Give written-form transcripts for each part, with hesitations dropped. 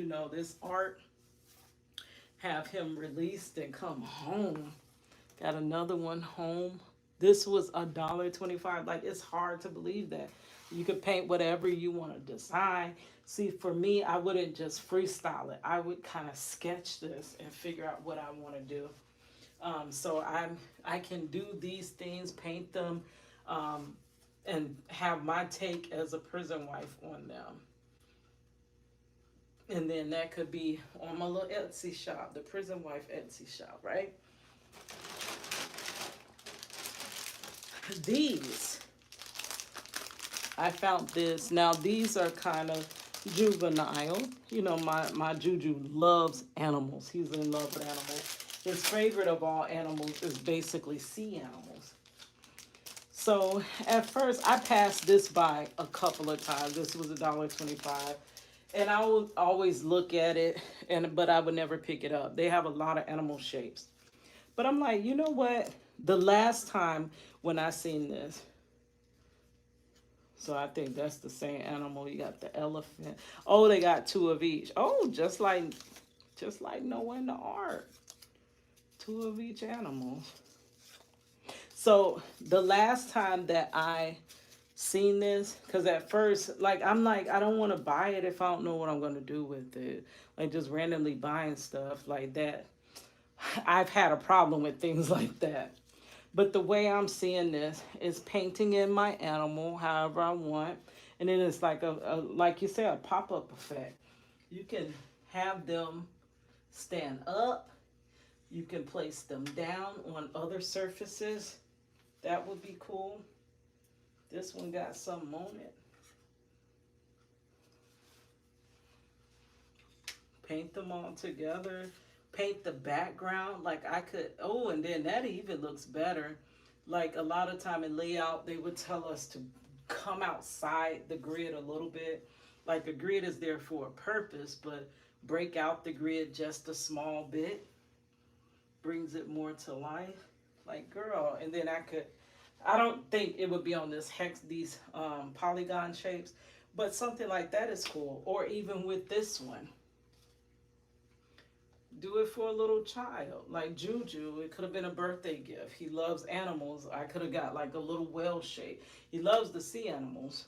know, this art, have him released and come home. Got another one home. This was $1.25. Like, it's hard to believe that. You could paint whatever you want to design. See, for me, I wouldn't just freestyle it. I would kind of sketch this and figure out what I want to do. So I can do these things, paint them, and have my take as a prison wife on them. And then that could be on my little Etsy shop, the prison wife Etsy shop, right? These, I found this. Now these are kind of juvenile. You know, my Juju loves animals. He's in love with animals. His favorite of all animals is basically sea animals. So at first I passed this by a couple of times. This was $1.25. And I would always look at it, but I would never pick it up. They have a lot of animal shapes. But I'm like, you know what? The last time when I seen this, so I think that's the same animal. You got the elephant. Oh, they got two of each. Oh, just like Noah in the ark. Two of each animal. So the last time that I seen this, because at first, like, I'm like, I don't want to buy it if I don't know what I'm going to do with it. Like, just randomly buying stuff like that. I've had a problem with things like that. But the way I'm seeing this is painting in my animal however I want. And then it's like like you said, a pop-up effect. You can have them stand up. You can place them down on other surfaces. That would be cool. This one got something on it. Paint them all together. Paint the background. Like I could, oh, and then that even looks better. Like a lot of time in layout, they would tell us to come outside the grid a little bit. Like the grid is there for a purpose, but break out the grid just a small bit. Brings it more to life. Like, girl, and then I don't think it would be on these polygon shapes, but something like that is cool. Or even with this one. Do it for a little child. Like Juju, it could have been a birthday gift. He loves animals. I could have got like a little whale shape. He loves the sea animals.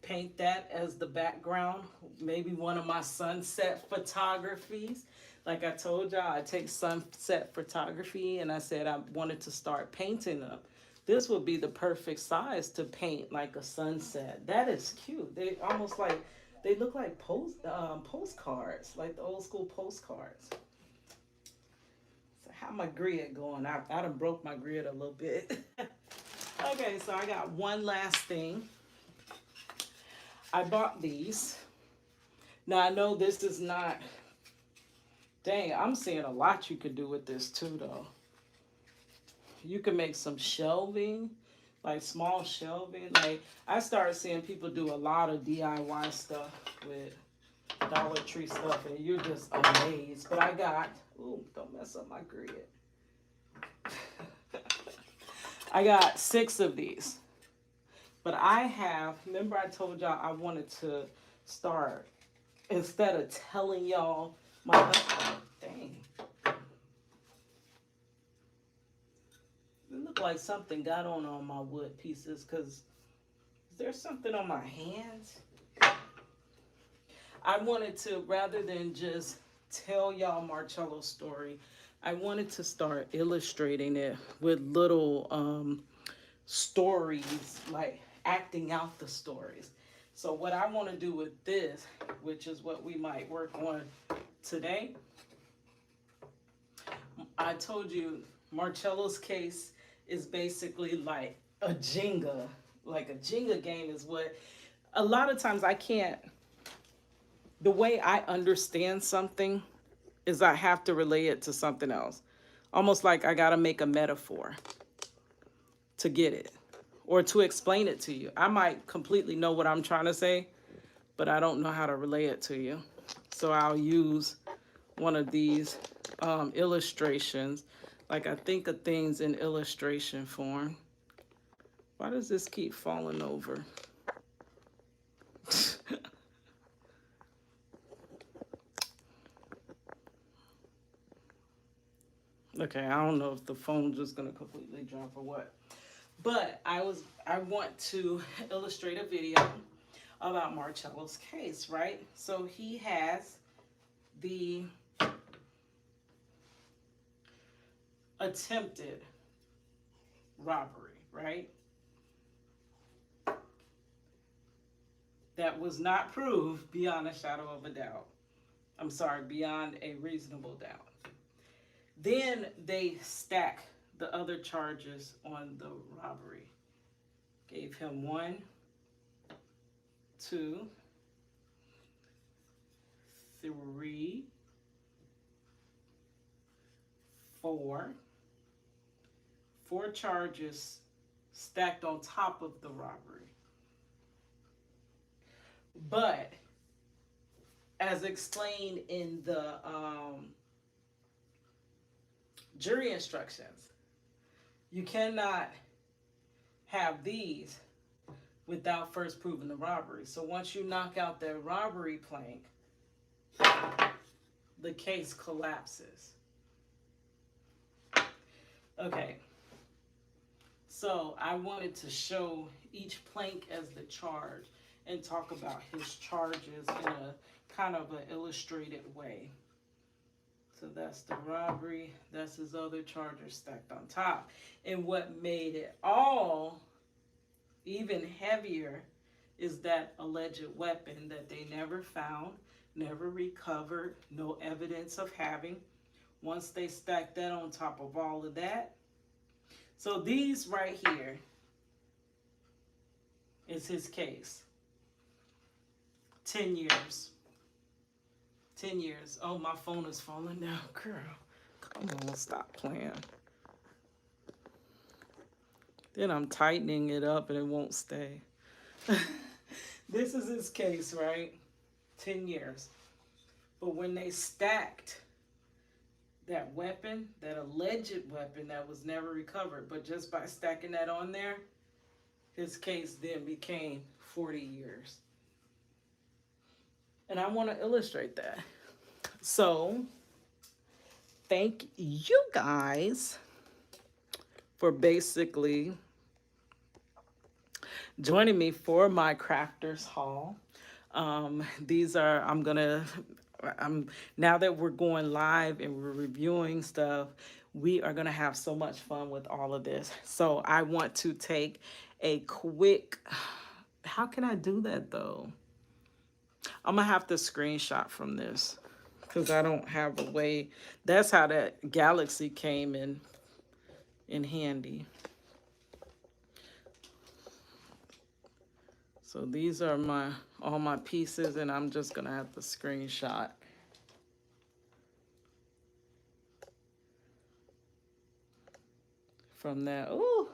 Paint that as the background. Maybe one of my sunset photographies. Like I told y'all, I take sunset photography, and I said I wanted to start painting them. This would be the perfect size to paint like a sunset. That is cute. They almost like, they look like postcards, like the old school postcards. So how my grid going? I done broke my grid a little bit. Okay, so I got one last thing. I bought these. Now I know this is not, dang, I'm seeing a lot you could do with this too though. You can make some shelving, like small shelving. Like I started seeing people do a lot of DIY stuff with Dollar Tree stuff, and you're just amazed. But I got, ooh, don't mess up my grid. I got 6 of these. But I have, remember I told y'all I wanted to start, instead of telling y'all my, dang. It looked like something got on my wood pieces, because is there something on my hands? I wanted to, rather than just tell y'all Marcello's story, I wanted to start illustrating it with little stories, like acting out the stories. So what I want to do with this, which is what we might work on today, I told you Marcello's case is basically like a Jenga. Like a Jenga game is what, a lot of times I can't, the way I understand something is I have to relate it to something else. Almost like I gotta make a metaphor to get it or to explain it to you. I might completely know what I'm trying to say, but I don't know how to relay it to you. So I'll use one of these illustrations. Like I think of things in illustration form. Why does this keep falling over? Okay, I don't know if the phone's just gonna completely drop or what. But I want to illustrate a video about Marcello's case, right? So he has the attempted robbery, right? That was not proved beyond a shadow of a doubt. I'm sorry, beyond a reasonable doubt. Then they stack the other charges on the robbery. Gave him 1, 2, 3, 4. 4 charges stacked on top of the robbery. But as explained in the jury instructions, you cannot have these without first proving the robbery. So once you knock out that robbery plank, the case collapses. Okay, so I wanted to show each plank as the charge and talk about his charges in a kind of an illustrated way. So that's the robbery, that's his other charges stacked on top. And what made it all even heavier is that alleged weapon that they never found, never recovered, no evidence of having. Once they stack that on top of all of that. So these right here is his case. 10 years. 10 years. Oh, my phone is falling down. Girl, come on, stop playing. Then I'm tightening it up and it won't stay. This is his case, right? 10 years. But when they stacked that weapon, that alleged weapon that was never recovered, but just by stacking that on there, his case then became 40 years. And I want to illustrate that. So, thank you guys for basically joining me for my crafters haul. These are, now that we're going live and we're reviewing stuff, we are gonna have so much fun with all of this. So I want to take a quick, how can I do that though? I'm gonna have to screenshot from this because I don't have a way. That's how that galaxy came in handy. So these are all my pieces, and I'm just gonna have to screenshot. From that. Ooh,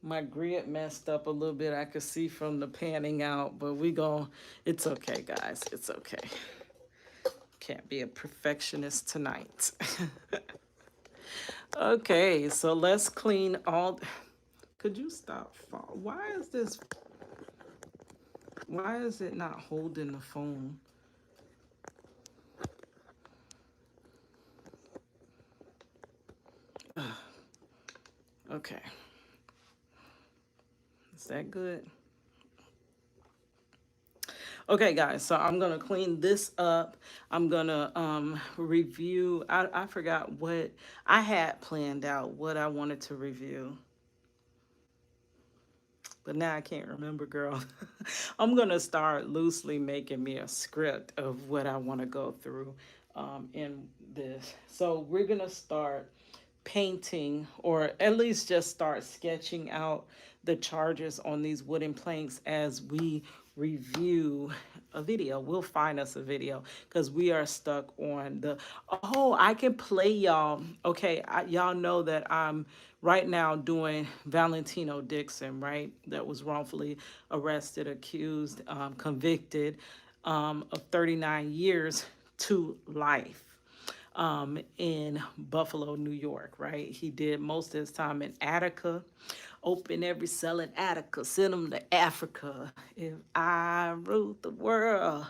my grid messed up a little bit. I could see from the panning out, but it's okay, guys. It's okay. Can't be a perfectionist tonight. Okay, so let's clean all. Could you stop? Why is it not holding the phone? Okay. Is that good? Okay, guys, so I'm going to clean this up. I'm going to review. I forgot what I had planned out, what I wanted to review. But now I can't remember, girl. I'm going to start loosely making me a script of what I want to go through in this. So we're going to start painting, or at least just start sketching out the charges on these wooden planks as we review a video. We'll find us a video because we are stuck on I can play y'all. Okay, y'all know that I'm right now doing Valentino Dixon, right? That was wrongfully arrested, accused, convicted of 39 years to life. In Buffalo, New York, right? He did most of his time in Attica, open every cell in Attica, send him to Africa. If I ruled the world,